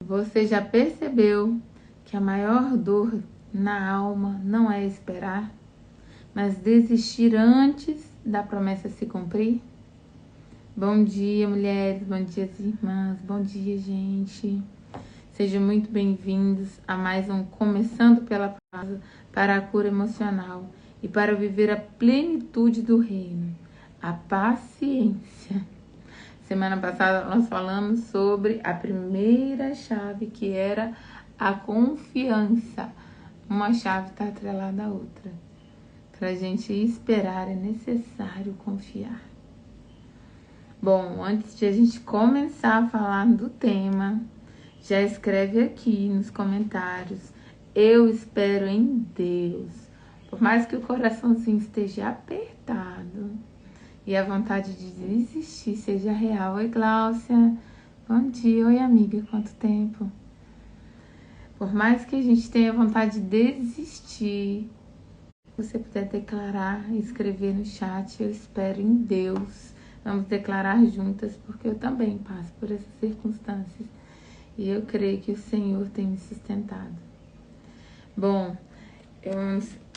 Você já percebeu que a maior dor na alma não é esperar, mas desistir antes da promessa se cumprir? Bom dia, mulheres, bom dia, irmãs, bom dia, gente. Sejam muito bem-vindos a mais um Começando pela Palavra para a cura emocional e para viver a plenitude do reino, a paciência. Semana passada nós falamos sobre a primeira chave, que era a confiança. Uma chave está atrelada à outra. Para a gente esperar é necessário confiar. Bom, antes de a gente começar a falar do tema, já escreve aqui nos comentários: eu espero em Deus. Por mais que o coraçãozinho esteja apertado e a vontade de desistir seja real. Oi, Gláucia. Bom dia. Oi, amiga. Quanto tempo? Por mais que a gente tenha vontade de desistir, você puder declarar e escrever no chat: eu espero em Deus. Vamos declarar juntas, porque eu também passo por essas circunstâncias. E eu creio que o Senhor tem me sustentado. Bom,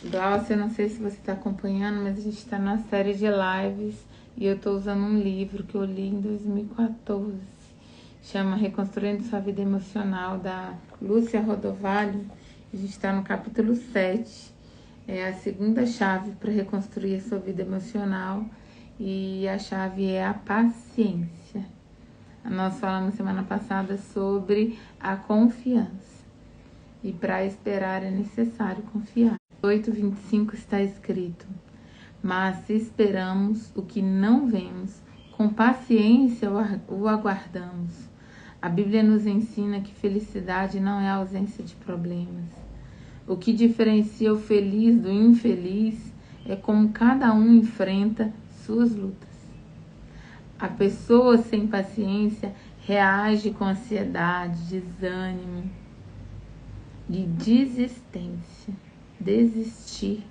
Glaucia, eu não sei se você está acompanhando, mas a gente está na série de lives e eu estou usando um livro que eu li em 2014. Chama Reconstruindo Sua Vida Emocional, da Lúcia Rodovalho. A gente está no capítulo 7. É a segunda chave para reconstruir a sua vida emocional e a chave é a paciência. Nós falamos semana passada sobre a confiança. E para esperar é necessário confiar. 8:25 está escrito: mas se esperamos o que não vemos, com paciência o aguardamos. A Bíblia nos ensina que felicidade não é a ausência de problemas. O que diferencia o feliz do infeliz é como cada um enfrenta suas lutas. A pessoa sem paciência reage com ansiedade, desânimo e desistência. Desistir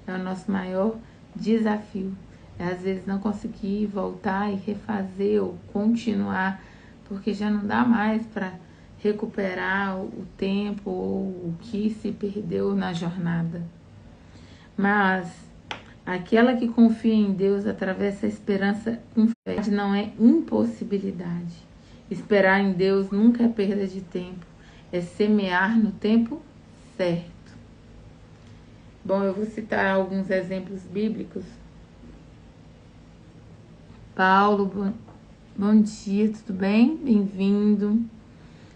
é o nosso maior desafio. É às vezes não conseguir voltar e refazer ou continuar, porque já não dá mais para recuperar o tempo ou o que se perdeu na jornada. Mas aquela que confia em Deus atravessa a esperança com fé. Não é impossibilidade. Esperar em Deus nunca é perda de tempo. É semear no tempo certo. Bom, eu vou citar alguns exemplos bíblicos. Paulo, bom dia, tudo bem? Bem-vindo.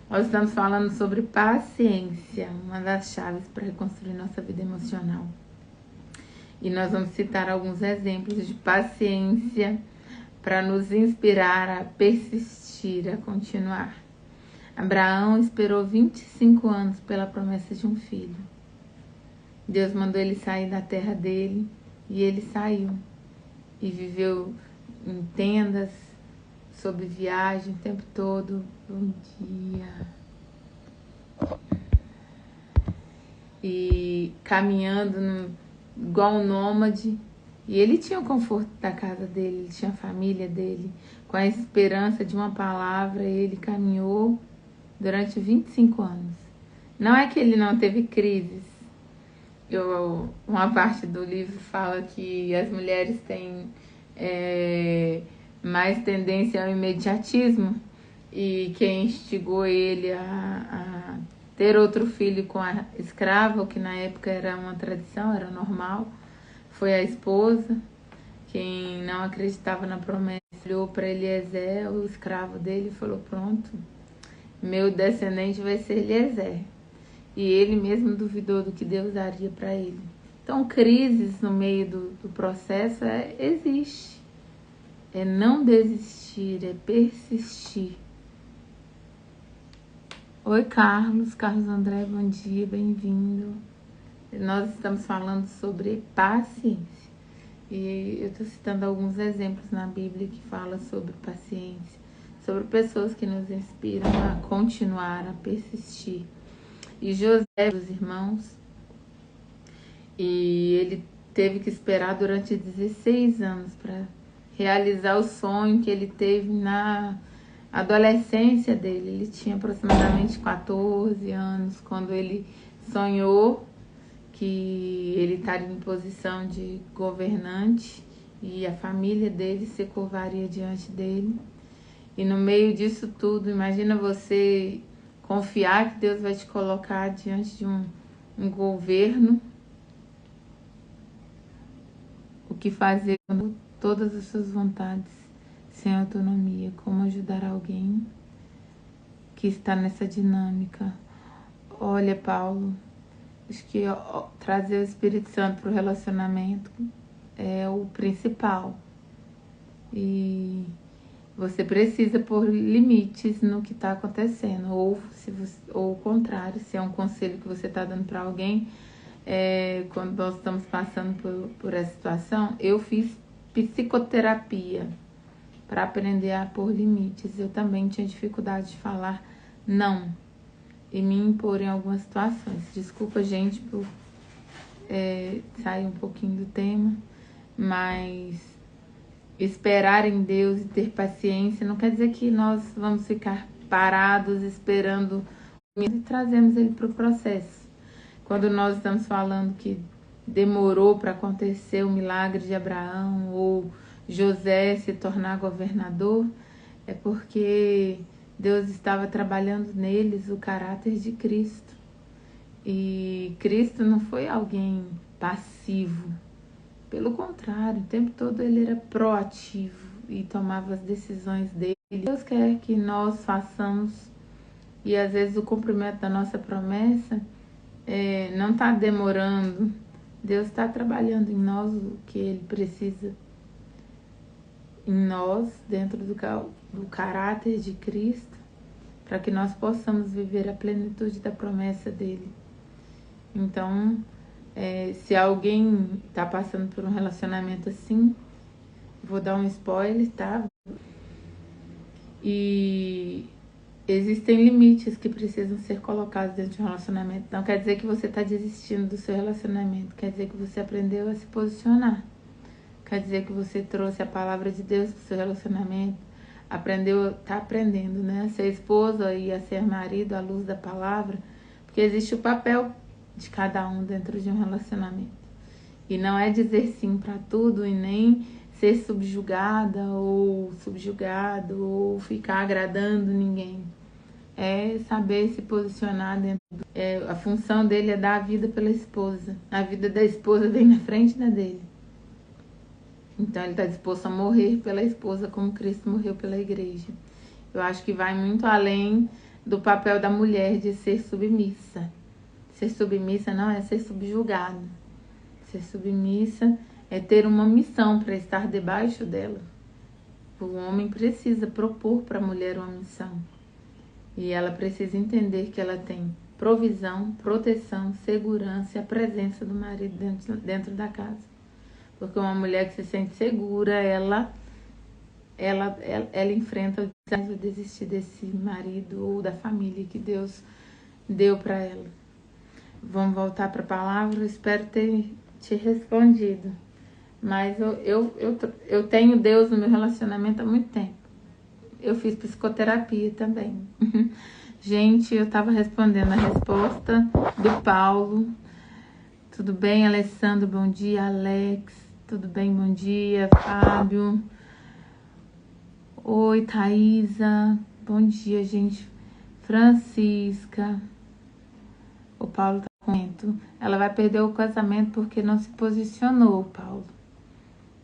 Nós estamos falando sobre paciência, uma das chaves para reconstruir nossa vida emocional. E nós vamos citar alguns exemplos de paciência para nos inspirar a persistir, a continuar. Abraão esperou 25 anos pela promessa de um filho. Deus mandou ele sair da terra dele e ele saiu. E viveu em tendas, sob viagem o tempo todo. Bom dia. E caminhando igual um nômade. E ele tinha o conforto da casa dele, ele tinha a família dele. Com a esperança de uma palavra, ele caminhou durante 25 anos. Não é que ele não teve crises. Uma parte do livro fala que as mulheres têm mais tendência ao imediatismo, e quem instigou ele a ter outro filho com a escrava, o que na época era uma tradição, era normal, foi a esposa. Quem não acreditava na promessa olhou para Eliezer, o escravo dele, e falou: pronto, meu descendente vai ser Eliezer. E ele mesmo duvidou do que Deus daria para ele. Então, crises no meio do processo existe. É não desistir, é persistir. Oi, Carlos André, bom dia, bem-vindo. Nós estamos falando sobre paciência. E eu estou citando alguns exemplos na Bíblia que falam sobre paciência, sobre pessoas que nos inspiram a continuar, a persistir. E José, os irmãos, e ele teve que esperar durante 16 anos para realizar o sonho que ele teve a adolescência dele. Ele tinha aproximadamente 14 anos quando ele sonhou que ele estaria em posição de governante e a família dele se curvaria diante dele. E no meio disso tudo, imagina você confiar que Deus vai te colocar diante de um governo, o que fazer com todas as suas vontades, sem autonomia, como ajudar alguém que está nessa dinâmica. Olha, Paulo, acho que trazer o Espírito Santo para o relacionamento é o principal. E você precisa pôr limites no que está acontecendo. Ou o contrário, se é um conselho que você está dando para alguém, quando nós estamos passando por essa situação, eu fiz psicoterapia para aprender a pôr limites. Eu também tinha dificuldade de falar não e me impor em algumas situações. Desculpa, gente, por sair um pouquinho do tema, mas esperar em Deus e ter paciência não quer dizer que nós vamos ficar parados esperando e trazemos ele para o processo. Quando nós estamos falando que demorou para acontecer o milagre de Abraão ou José se tornar governador, é porque Deus estava trabalhando neles o caráter de Cristo. E Cristo não foi alguém passivo. Pelo contrário, o tempo todo ele era proativo e tomava as decisões dele. Deus quer que nós façamos, e às vezes o cumprimento da nossa promessa não está demorando. Deus está trabalhando em nós o que ele precisa em nós, dentro do caráter de Cristo, para que nós possamos viver a plenitude da promessa dele. Então, se alguém está passando por um relacionamento assim, vou dar um spoiler, tá? E existem limites que precisam ser colocados dentro de um relacionamento. Não quer dizer que você está desistindo do seu relacionamento, quer dizer que você aprendeu a se posicionar. Quer dizer que você trouxe a palavra de Deus para o seu relacionamento, está aprendendo, né? A ser esposa e a ser marido à luz da palavra, porque existe o papel de cada um dentro de um relacionamento. E não é dizer sim para tudo e nem ser subjugada ou subjugado ou ficar agradando ninguém. É saber se posicionar dentro. A função dele é dar a vida pela esposa. A vida da esposa vem na frente da dele. Então ele está disposto a morrer pela esposa como Cristo morreu pela igreja. Eu acho que vai muito além do papel da mulher de ser submissa. Ser submissa não é ser subjugada. Ser submissa é ter uma missão para estar debaixo dela. O homem precisa propor para a mulher uma missão. E ela precisa entender que ela tem provisão, proteção, segurança e a presença do marido dentro da casa. Porque uma mulher que se sente segura, ela enfrenta o desistir desse marido ou da família que Deus deu para ela. Vamos voltar para a palavra, eu espero ter te respondido. Mas eu tenho Deus no meu relacionamento há muito tempo. Eu fiz psicoterapia também. Gente, eu estava respondendo a resposta do Paulo. Tudo bem, Alessandro? Bom dia, Alex. Tudo bem? Bom dia, Fábio. Oi, Thaisa. Bom dia, gente. Francisca. O Paulo tá com. Ela vai perder o casamento porque não se posicionou, Paulo.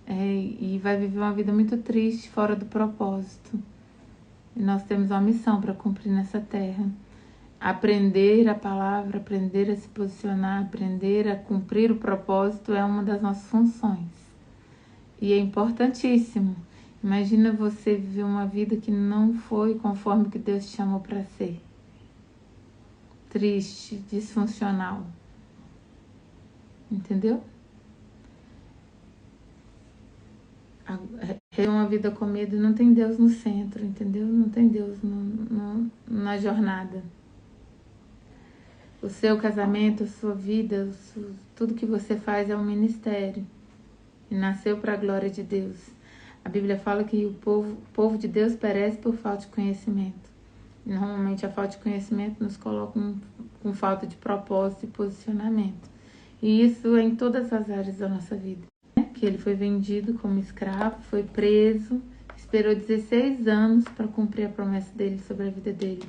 E vai viver uma vida muito triste, fora do propósito. E nós temos uma missão para cumprir nessa terra. Aprender a palavra, aprender a se posicionar, aprender a cumprir o propósito é uma das nossas funções. E é importantíssimo. Imagina você viver uma vida que não foi conforme que Deus te chamou para ser. Triste, disfuncional. Entendeu? Uma vida com medo não tem Deus no centro, entendeu? Não tem Deus na jornada. O seu casamento, a sua vida, tudo que você faz é um ministério. E nasceu para a glória de Deus. A Bíblia fala que o povo de Deus perece por falta de conhecimento. Normalmente a falta de conhecimento nos coloca com falta de propósito e posicionamento. E isso é em todas as áreas da nossa vida. Que ele foi vendido como escravo, foi preso, esperou 16 anos para cumprir a promessa dele sobre a vida dele.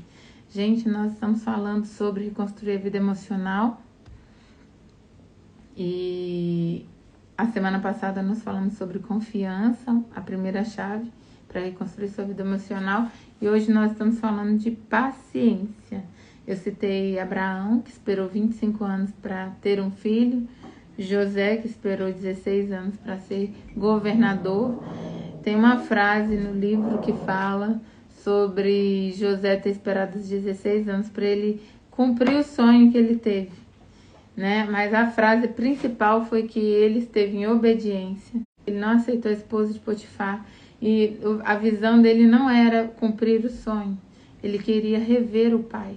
Gente, nós estamos falando sobre reconstruir a vida emocional. E a semana passada nós falamos sobre confiança, a primeira chave para reconstruir sua vida emocional. E hoje nós estamos falando de paciência. Eu citei Abraão, que esperou 25 anos para ter um filho. José, que esperou 16 anos para ser governador. Tem uma frase no livro que fala sobre José ter esperado os 16 anos para ele cumprir o sonho que ele teve, né? Mas a frase principal foi que ele esteve em obediência. Ele não aceitou a esposa de Potifar e a visão dele não era cumprir o sonho. Ele queria rever o pai.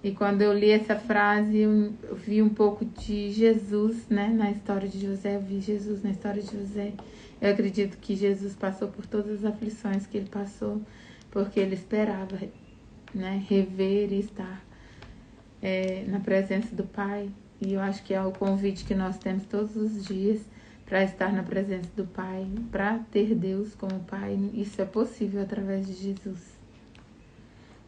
E quando eu li essa frase, eu vi um pouco de Jesus, né? Na história de José, eu vi Jesus na história de José. Eu acredito que Jesus passou por todas as aflições que ele passou, porque ele esperava, né? Rever e estar na presença do Pai. E eu acho que é o convite que nós temos todos os dias para estar na presença do Pai, para ter Deus como Pai. Isso é possível através de Jesus.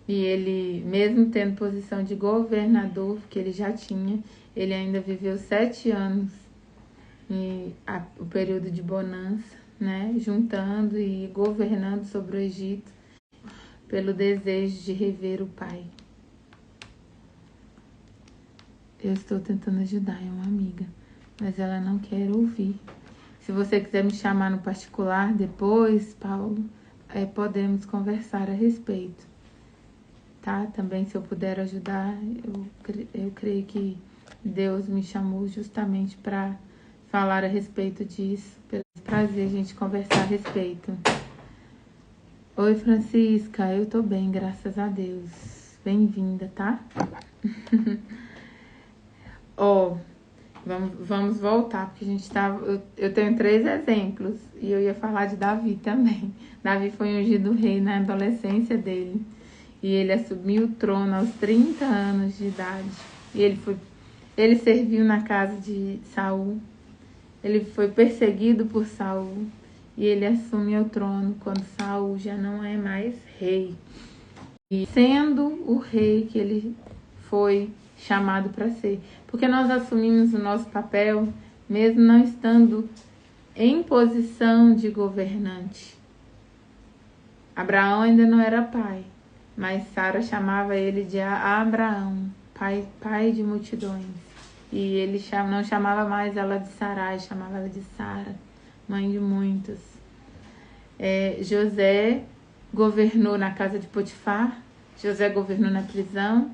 E ele, mesmo tendo posição de governador, que ele já tinha, ele ainda viveu 7 anos, o período de bonança, né? Juntando e governando sobre o Egito, pelo desejo de rever o Pai. Eu estou tentando ajudar, é uma amiga, mas ela não quer ouvir. Se você quiser me chamar no particular depois, Paulo, podemos conversar a respeito. Tá? Também, se eu puder ajudar, eu creio que Deus me chamou justamente para falar a respeito disso. Pelo prazer a gente conversar a respeito. Oi, Francisca, eu tô bem, graças a Deus. Bem-vinda, tá? Vamos voltar, porque a gente tava. Eu tenho 3 exemplos e eu ia falar de Davi também. Davi foi ungido rei na adolescência dele. E ele assumiu o trono aos 30 anos de idade. E ele serviu na casa de Saul. Ele foi perseguido por Saul. E ele assume o trono quando Saul já não é mais rei. E sendo o rei que ele foi chamado para ser. Porque nós assumimos o nosso papel, mesmo não estando em posição de governante. Abraão ainda não era pai. Mas Sara chamava ele de Abraão, pai de multidões. E ele não chamava mais ela de Sarai, chamava ela de Sara, mãe de muitos. José governou na casa de Potifar, José governou na prisão,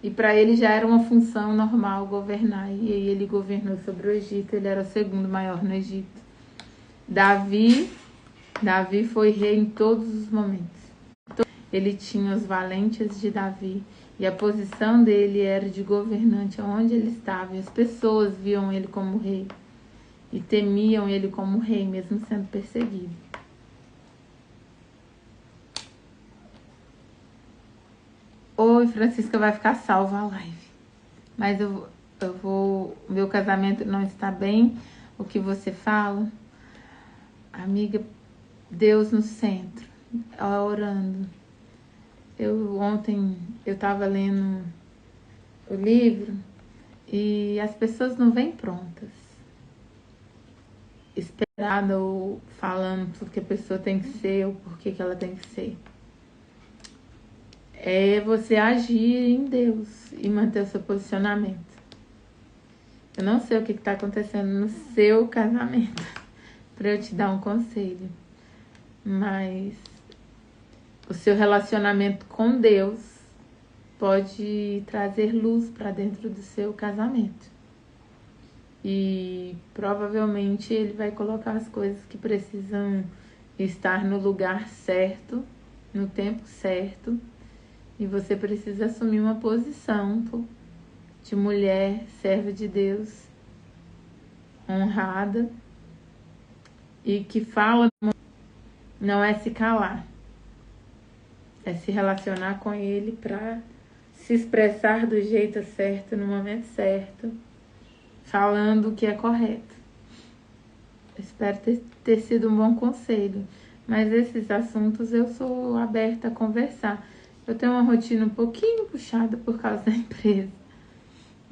e para ele já era uma função normal governar. E aí ele governou sobre o Egito, ele era o segundo maior no Egito. Davi foi rei em todos os momentos. Ele tinha os valentes de Davi e a posição dele era de governante aonde ele estava. E as pessoas viam ele como rei e temiam ele como rei, mesmo sendo perseguido. Oi, Francisca, vai ficar salva a live. Mas meu casamento não está bem. O que você fala? Amiga, Deus no centro, orando. Ontem eu estava lendo o livro e as pessoas não vêm prontas, esperada ou falando tudo que a pessoa tem que ser ou por que ela tem que ser. É você agir em Deus e manter o seu posicionamento. Eu não sei o que está acontecendo no seu casamento para eu te dar um conselho, mas o seu relacionamento com Deus pode trazer luz para dentro do seu casamento. E provavelmente ele vai colocar as coisas que precisam estar no lugar certo, no tempo certo. E você precisa assumir uma posição de mulher, serva de Deus, honrada, e que fala não é se calar, é se relacionar com Ele para se expressar do jeito certo, no momento certo, falando o que é correto. Espero ter sido um bom conselho, mas esses assuntos eu sou aberta a conversar. Eu tenho uma rotina um pouquinho puxada por causa da empresa,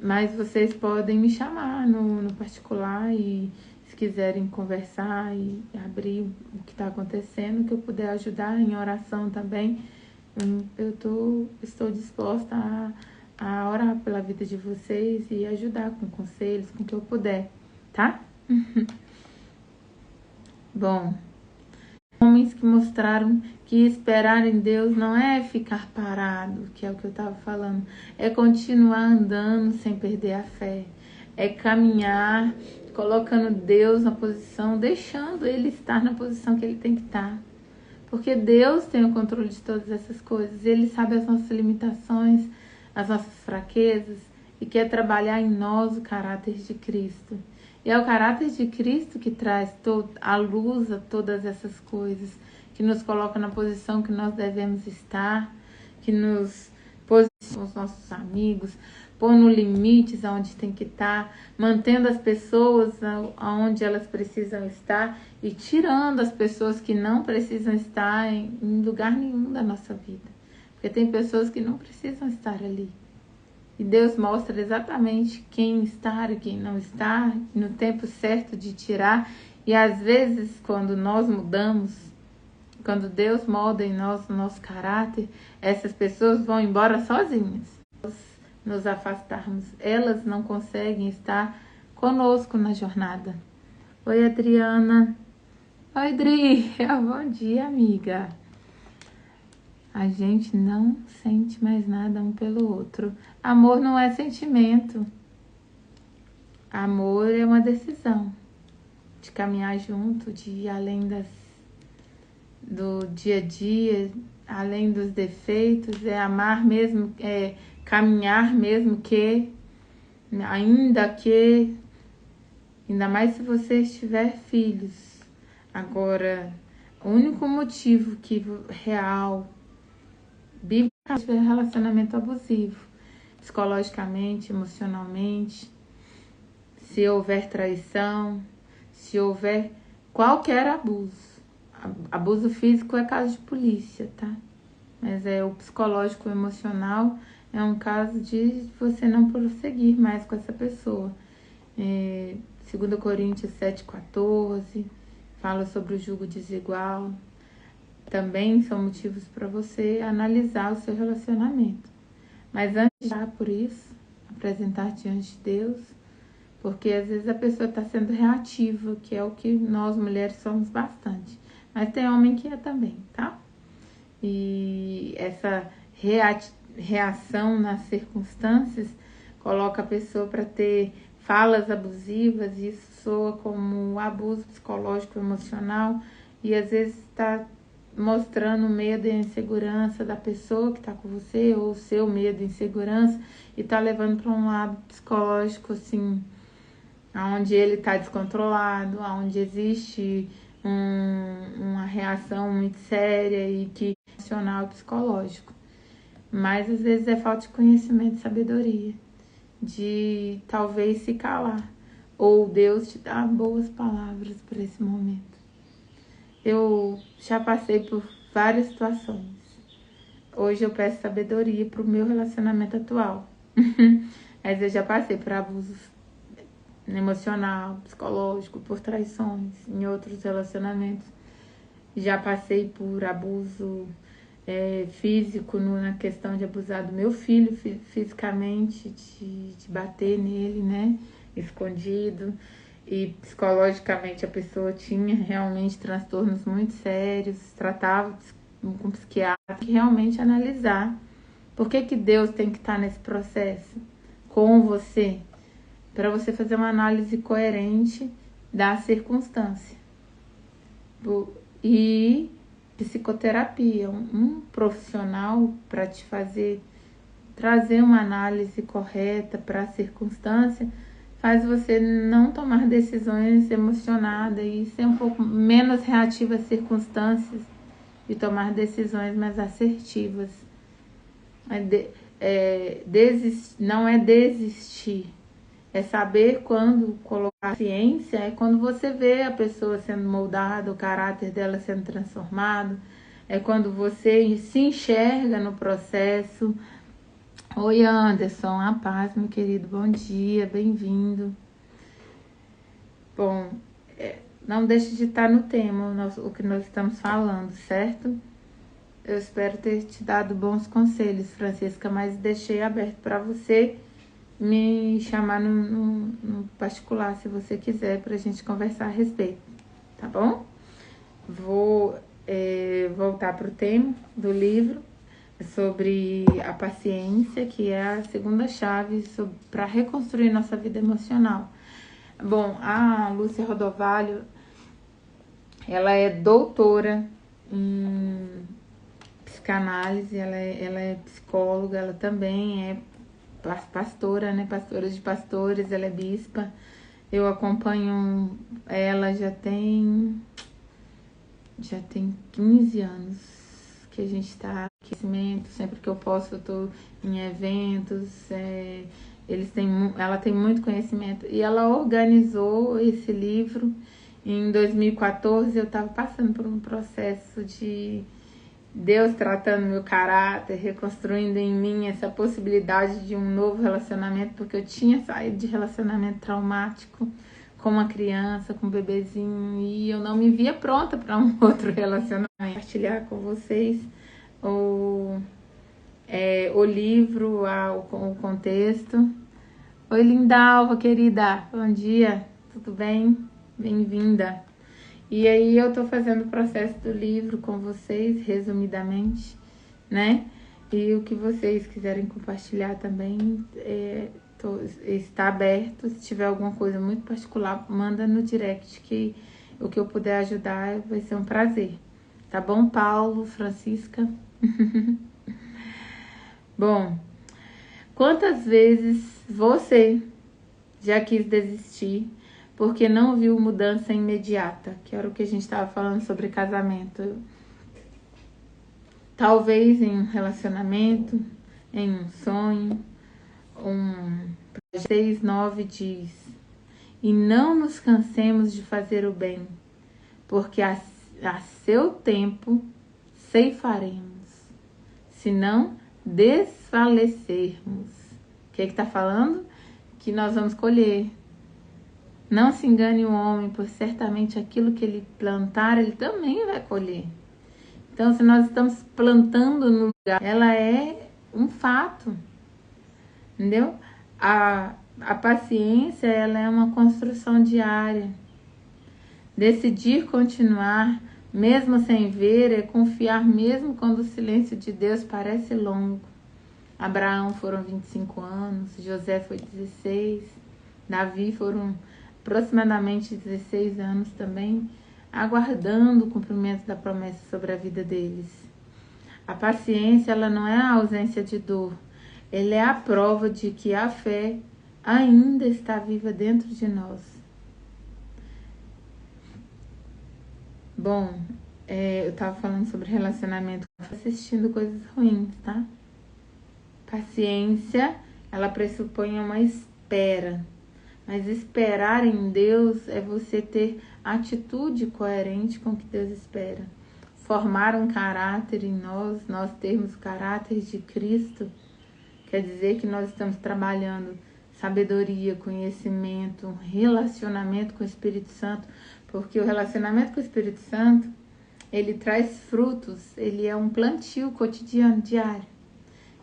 mas vocês podem me chamar no particular e se quiserem conversar e abrir o que está acontecendo, que eu puder ajudar em oração também, estou disposta a orar pela vida de vocês e ajudar com conselhos, com o que eu puder, tá? Bom, homens que mostraram que esperar em Deus não é ficar parado, que é o que eu estava falando, é continuar andando sem perder a fé, é caminhar, colocando Deus na posição, deixando Ele estar na posição que Ele tem que estar. Porque Deus tem o controle de todas essas coisas, Ele sabe as nossas limitações, as nossas fraquezas e quer trabalhar em nós o caráter de Cristo. E é o caráter de Cristo que traz à luz a todas essas coisas, que nos coloca na posição que nós devemos estar, que nos posiciona os nossos amigos, pondo limites aonde tem que estar, mantendo as pessoas aonde elas precisam estar e tirando as pessoas que não precisam estar em lugar nenhum da nossa vida. Porque tem pessoas que não precisam estar ali. E Deus mostra exatamente quem está e quem não está, no tempo certo de tirar. E às vezes, quando nós mudamos, quando Deus molda em nós o nosso caráter, essas pessoas vão embora sozinhas. Nos afastarmos, elas não conseguem estar conosco na jornada. Oi, Adriana. Oi, Dri. Bom dia, amiga. A gente não sente mais nada um pelo outro. Amor não é sentimento. Amor é uma decisão de caminhar junto, de ir além do dia a dia, além dos defeitos, é amar mesmo, é caminhar mesmo que, ainda mais se você tiver filhos. Agora, o único motivo real, bíblico, é relacionamento abusivo, psicologicamente, emocionalmente, se houver traição, se houver qualquer abuso. Abuso físico é caso de polícia, tá? Mas o psicológico e emocional é um caso de você não prosseguir mais com essa pessoa. 2 Coríntios 7,14 fala sobre o jugo desigual. Também são motivos para você analisar o seu relacionamento. Mas antes de orar por isso, apresentar diante de Deus, porque às vezes a pessoa está sendo reativa, que é o que nós mulheres somos bastante. Mas tem homem que é também, tá? E essa reação nas circunstâncias coloca a pessoa para ter falas abusivas, e isso soa como abuso psicológico, emocional, e às vezes está mostrando o medo e a insegurança da pessoa que está com você, ou o seu medo e insegurança, e está levando para um lado psicológico, assim, onde ele está descontrolado, onde existe uma reação muito séria e que é emocional e psicológico. Mas às vezes é falta de conhecimento e sabedoria, de talvez se calar, ou Deus te dá boas palavras para esse momento. Eu já passei por várias situações. Hoje eu peço sabedoria para o meu relacionamento atual. Mas eu já passei por abusos emocional, psicológico, por traições em outros relacionamentos. Já passei por abuso físico, na questão de abusar do meu filho fisicamente, de bater nele, né, escondido. E psicologicamente a pessoa tinha realmente transtornos muito sérios, tratava com psiquiatra, que realmente analisar por que Deus tem que estar nesse processo com você, para você fazer uma análise coerente da circunstância. E psicoterapia, um profissional para te trazer uma análise correta para a circunstância, faz você não tomar decisões emocionadas e ser um pouco menos reativa às circunstâncias e tomar decisões mais assertivas. Não é desistir, é saber quando colocar ciência, é quando você vê a pessoa sendo moldada, o caráter dela sendo transformado, é quando você se enxerga no processo. Oi, Anderson, a paz, meu querido, bom dia, bem-vindo. Bom, não deixe de estar no tema, o que nós estamos falando, certo? Eu espero ter te dado bons conselhos, Francisca, mas deixei aberto para você me chamar no particular, se você quiser, para a gente conversar a respeito, tá bom? Vou voltar para o tema do livro, sobre a paciência, que é a segunda chave para reconstruir nossa vida emocional. Bom, a Lúcia Rodovalho, ela é doutora em psicanálise, ela é psicóloga, ela também é pastora, né? Pastora de pastores, ela é bispa. Eu acompanho ela já tem 15 anos que a gente está em aquecimento, sempre que eu posso eu tô em eventos, ela tem muito conhecimento e ela organizou esse livro. Em 2014 eu estava passando por um processo de Deus tratando meu caráter, reconstruindo em mim essa possibilidade de um novo relacionamento, porque eu tinha saído de relacionamento traumático com uma criança, com um bebezinho, e eu não me via pronta para um outro relacionamento. Compartilhar com vocês o livro, o contexto. Oi, Lindalva, querida, bom dia, tudo bem? Bem-vinda. E aí eu tô fazendo o processo do livro com vocês, resumidamente, né? E o que vocês quiserem compartilhar também está aberto. Se tiver alguma coisa muito particular, manda no direct, que o que eu puder ajudar vai ser um prazer. Tá bom, Paulo, Francisca? Bom, quantas vezes você já quis desistir porque não viu mudança imediata, que era o que a gente estava falando sobre casamento. Talvez em um relacionamento, em um sonho, 6:9 diz: e não nos cansemos de fazer o bem, porque a seu tempo ceifaremos, se não desfalecermos. O que está falando? Que nós vamos colher. Não se engane o homem, pois certamente aquilo que ele plantar, ele também vai colher. Então, se nós estamos plantando no lugar, ela é um fato, entendeu? A paciência, ela é uma construção diária. Decidir continuar, mesmo sem ver, é confiar mesmo quando o silêncio de Deus parece longo. Abraão foram 25 anos, José foi 16, Davi foram aproximadamente 16 anos também, aguardando o cumprimento da promessa sobre a vida deles. A paciência, ela não é a ausência de dor, ela é a prova de que a fé ainda está viva dentro de nós. Bom, eu tava falando sobre relacionamento, assistindo coisas ruins, tá? Paciência, ela pressupõe uma espera. Mas esperar em Deus é você ter atitude coerente com o que Deus espera. Formar um caráter em nós termos o caráter de Cristo, quer dizer que nós estamos trabalhando sabedoria, conhecimento, um relacionamento com o Espírito Santo, porque o relacionamento com o Espírito Santo, ele traz frutos, ele é um plantio cotidiano, diário.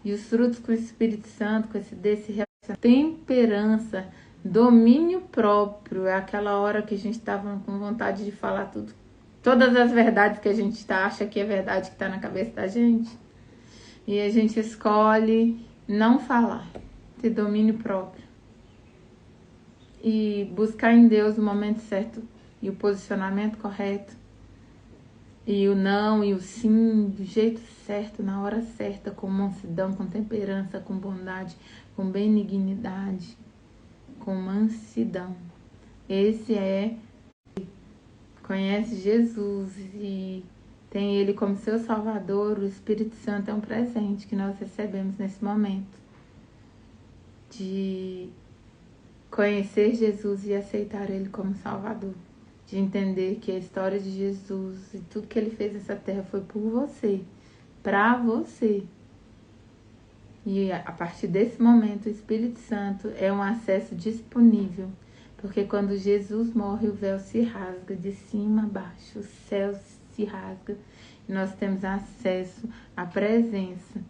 E os frutos com o Espírito Santo, desse relacionamento, temperança, domínio próprio, é aquela hora que a gente estava com vontade de falar tudo, todas as verdades que a gente acha que é verdade, que está na cabeça da gente, e a gente escolhe não falar, ter domínio próprio e buscar em Deus o momento certo e o posicionamento correto, e o não e o sim do jeito certo, na hora certa, com mansidão, com temperança, com bondade, com benignidade. com mansidão. Esse conhece Jesus e tem Ele como seu Salvador. O Espírito Santo é um presente que nós recebemos nesse momento de conhecer Jesus e aceitar Ele como Salvador, de entender que a história de Jesus e tudo que Ele fez nessa terra foi por você, para você. E a partir desse momento o Espírito Santo é um acesso disponível, porque quando Jesus morre o véu se rasga de cima a baixo, o céu se rasga e nós temos acesso à presença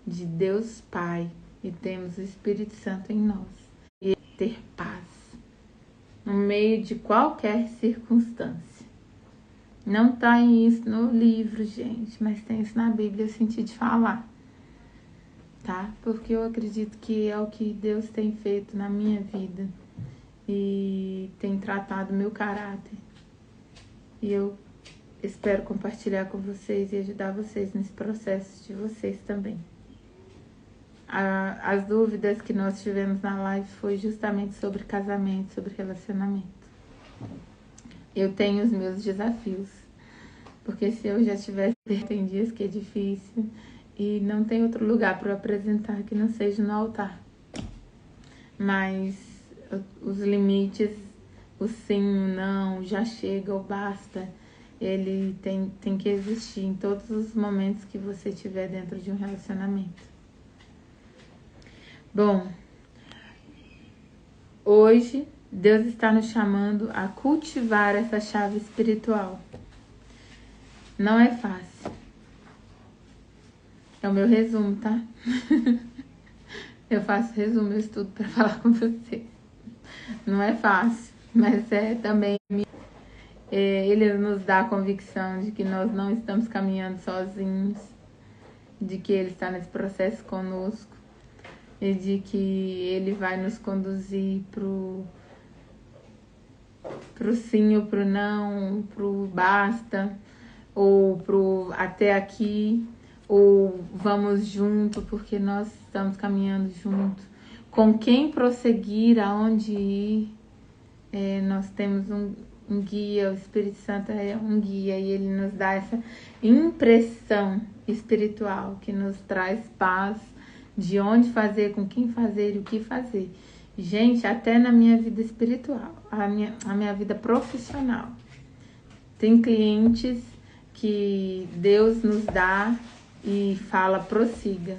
de Deus Pai e temos o Espírito Santo em nós. E ter paz no meio de qualquer circunstância. Não está isso no livro, gente, mas tem isso na Bíblia, eu senti de falar. Tá? Porque eu acredito que é o que Deus tem feito na minha vida e tem tratado meu caráter. E eu espero compartilhar com vocês e ajudar vocês nesse processo de vocês também. As dúvidas que nós tivemos na live foi justamente sobre casamento, sobre relacionamento. Eu tenho os meus desafios, porque se eu já tivesse, tem dias que é difícil e não tem outro lugar para eu apresentar que não seja no altar. Mas os limites, o sim, o não, já chega ou basta, ele tem que existir em todos os momentos que você estiver dentro de um relacionamento. Bom, hoje Deus está nos chamando a cultivar essa chave espiritual. Não é fácil. É o meu resumo, tá? Eu faço resumo, eu estudo para falar com vocês. Não é fácil, mas é também... Ele nos dá a convicção de que nós não estamos caminhando sozinhos, de que Ele está nesse processo conosco e de que Ele vai nos conduzir pro sim ou pro não, pro basta, ou pro até aqui, ou vamos junto, porque nós estamos caminhando junto. Com quem prosseguir, aonde ir, nós temos um guia, o Espírito Santo é um guia e ele nos dá essa impressão espiritual que nos traz paz de onde fazer, com quem fazer e o que fazer. Gente, até na minha vida espiritual, a minha vida profissional, tem clientes que Deus nos dá e fala prossiga.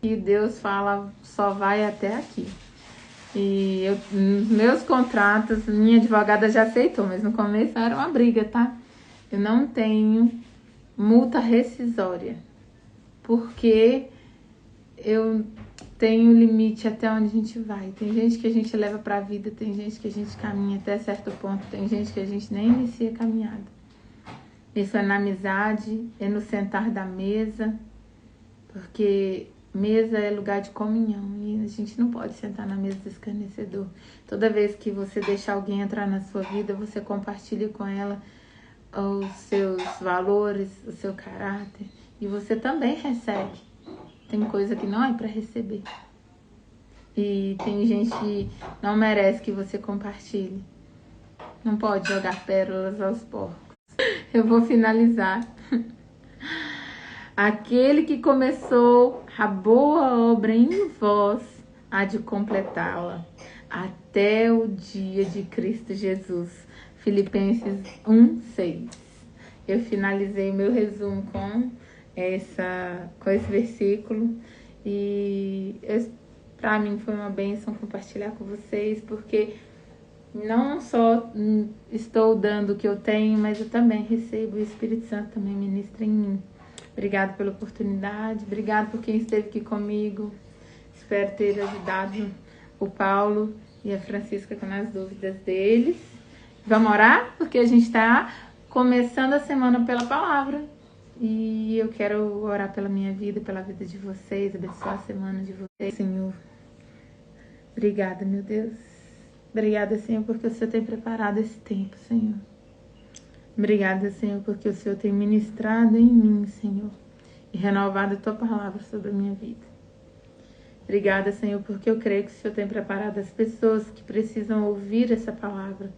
E Deus fala só vai até aqui. E nos meus contratos, minha advogada já aceitou, mas no começo era uma briga, tá? Eu não tenho multa rescisória, porque eu tenho limite até onde a gente vai. Tem gente que a gente leva pra vida, tem gente que a gente caminha até certo ponto, tem gente que a gente nem inicia a caminhada. Isso é na amizade, é no sentar da mesa, porque mesa é lugar de comunhão e a gente não pode sentar na mesa do escarnecedor. Toda vez que você deixa alguém entrar na sua vida, você compartilha com ela os seus valores, o seu caráter e você também recebe. Tem coisa que não é para receber. E tem gente que não merece que você compartilhe. Não pode jogar pérolas aos porcos. Eu vou finalizar. Aquele que começou a boa obra em vós há de completá-la até o dia de Cristo Jesus. Filipenses 1:6. Eu finalizei meu resumo com esse versículo e para mim foi uma bênção compartilhar com vocês, porque não só estou dando o que eu tenho, mas eu também recebo, o Espírito Santo também ministra em mim. Obrigada pela oportunidade, obrigada por quem esteve aqui comigo. Espero ter ajudado o Paulo e a Francisca com as dúvidas deles. Vamos orar? Porque a gente está começando a semana pela palavra. E eu quero orar pela minha vida, pela vida de vocês, abençoar a semana de vocês, Senhor. Obrigada, meu Deus. Obrigada, Senhor, porque o Senhor tem preparado esse tempo, Senhor. Obrigada, Senhor, porque o Senhor tem ministrado em mim, Senhor, e renovado a Tua palavra sobre a minha vida. Obrigada, Senhor, porque eu creio que o Senhor tem preparado as pessoas que precisam ouvir essa palavra.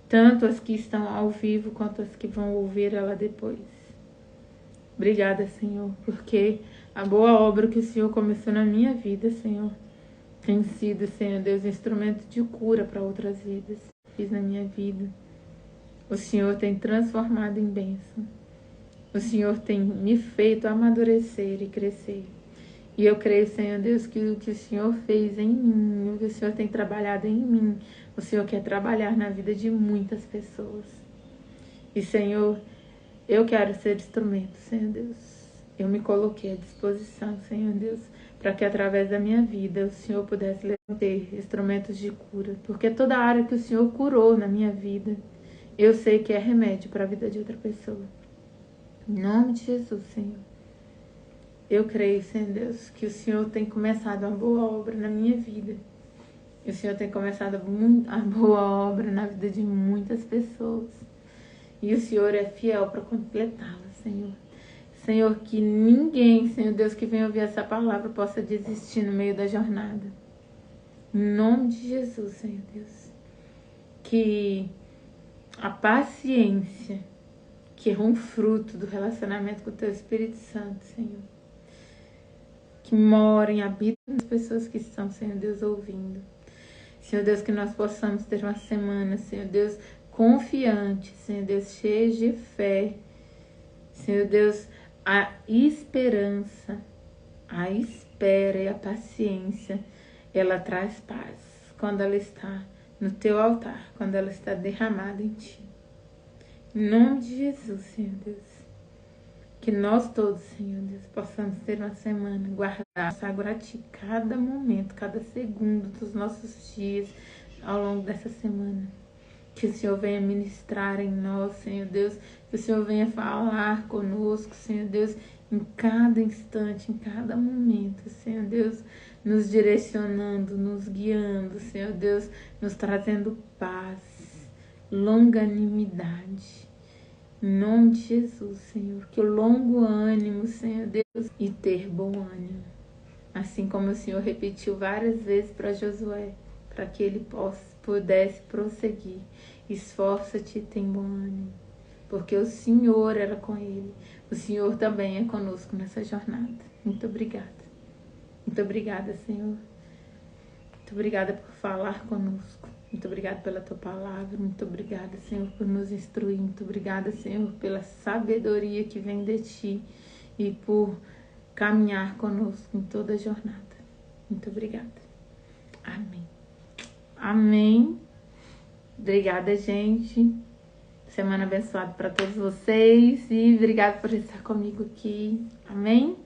Tanto as que estão ao vivo, quanto as que vão ouvir ela depois. Obrigada, Senhor, porque a boa obra que o Senhor começou na minha vida, Senhor, tem sido, Senhor Deus, instrumento de cura para outras vidas. Fiz na minha vida. O Senhor tem transformado em bênção. O Senhor tem me feito amadurecer e crescer. E eu creio, Senhor Deus, que o que o Senhor fez em mim, o que o Senhor tem trabalhado em mim, o Senhor quer trabalhar na vida de muitas pessoas. E, Senhor, eu quero ser instrumento, Senhor Deus. Eu me coloquei à disposição, Senhor Deus, para que através da minha vida o Senhor pudesse ter instrumentos de cura. Porque toda área que o Senhor curou na minha vida, eu sei que é remédio para a vida de outra pessoa. Em nome de Jesus, Senhor. Eu creio, Senhor Deus, que o Senhor tem começado uma boa obra na minha vida. E o Senhor tem começado a boa obra na vida de muitas pessoas. E o Senhor é fiel para completá-la, Senhor. Senhor, que ninguém, Senhor Deus, que venha ouvir essa palavra possa desistir no meio da jornada. Em nome de Jesus, Senhor Deus. Que a paciência, que é um fruto do relacionamento com o Teu Espírito Santo, Senhor, que morem, habitam nas pessoas que estão, Senhor Deus, ouvindo. Senhor Deus, que nós possamos ter uma semana, Senhor Deus, confiante, Senhor Deus, cheio de fé. Senhor Deus, a esperança, a espera e a paciência, ela traz paz quando ela está no Teu altar, quando ela está derramada em Ti. Em nome de Jesus, Senhor Deus. Que nós todos, Senhor Deus, possamos ter uma semana, guardar, consagrar a Ti cada momento, cada segundo dos nossos dias ao longo dessa semana. Que o Senhor venha ministrar em nós, Senhor Deus, que o Senhor venha falar conosco, Senhor Deus, em cada instante, em cada momento, Senhor Deus, nos direcionando, nos guiando, Senhor Deus, nos trazendo paz, longanimidade. Em nome de Jesus, Senhor, que o longo ânimo, Senhor Deus, e ter bom ânimo. Assim como o Senhor repetiu várias vezes para Josué, para que ele pudesse prosseguir. Esforça-te e tem bom ânimo, porque o Senhor era com ele. O Senhor também é conosco nessa jornada. Muito obrigada. Muito obrigada, Senhor. Muito obrigada por falar conosco. Muito obrigada pela Tua palavra. Muito obrigada, Senhor, por nos instruir. Muito obrigada, Senhor, pela sabedoria que vem de Ti e por caminhar conosco em toda a jornada. Muito obrigada. Amém. Amém. Obrigada, gente. Semana abençoada para todos vocês e obrigada por estar comigo aqui. Amém.